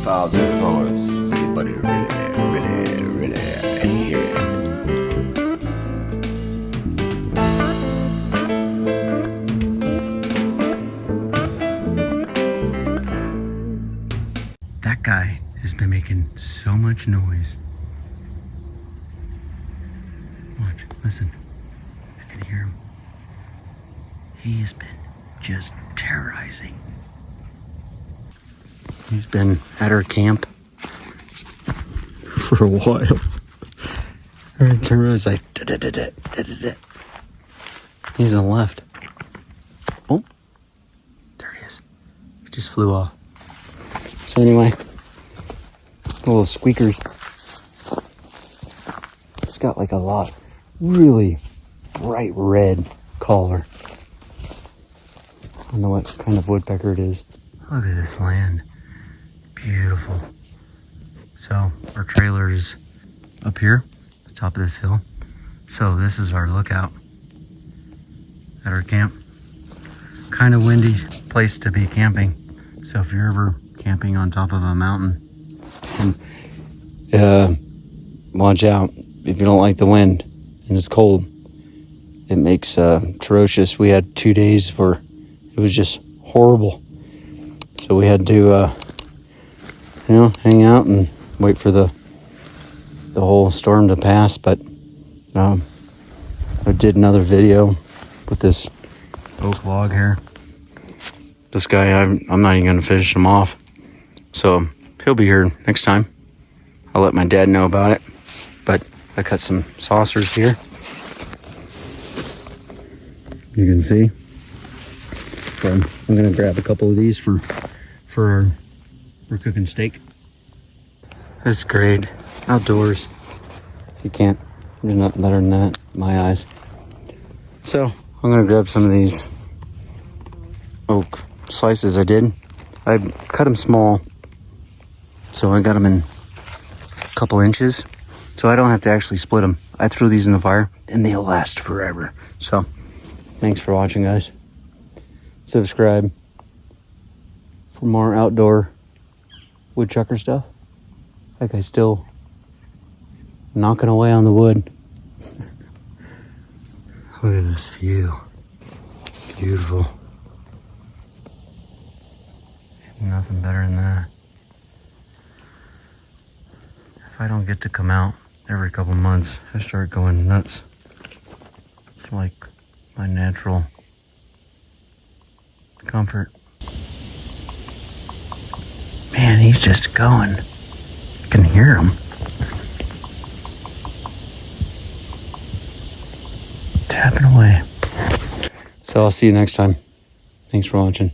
3,000 followers. Does anybody really hear it? That guy has been making so much noise. Watch, listen. I can hear him. He has been just terrorizing. He's been at our camp for a while. Every turn around, it's like da-da-da-da-da-da-da. He's on the left. Oh, there he is. He just flew off. So anyway, little squeakers. It's got like a lot, really bright red collar. I don't know what kind of woodpecker it is. Look at this land. Beautiful. So our trailer is up here, the top of this hill. So this is our lookout at our camp. Kind of windy place to be camping. So if you're ever camping on top of a mountain, watch out. If you don't like the wind and it's cold, it makes atrocious. We had 2 days where it was just horrible. So we had to, hang out and wait for the whole storm to pass. But I did another video with this oak log here. This guy, I'm not even gonna finish him off. So he'll be here next time. I'll let my dad know about it. But I cut some saucers here. You can see. So I'm gonna grab a couple of these for cooking steak. This is great. Outdoors. You can't, there's nothing better than that in my eyes. So I'm gonna grab some of these oak slices I did. I cut them small, so I got them in a couple inches, so I don't have to actually split them. I threw these in the fire and they'll last forever. So thanks for watching, guys. Subscribe for more outdoor woodchucker stuff. That guy's still knocking away on the wood. Look at this view. Beautiful. Nothing better than that. If I don't get to come out every couple months, I start going nuts. It's like my natural comfort. Man, he's just going. I can hear him. Tapping away. So I'll see you next time. Thanks for watching.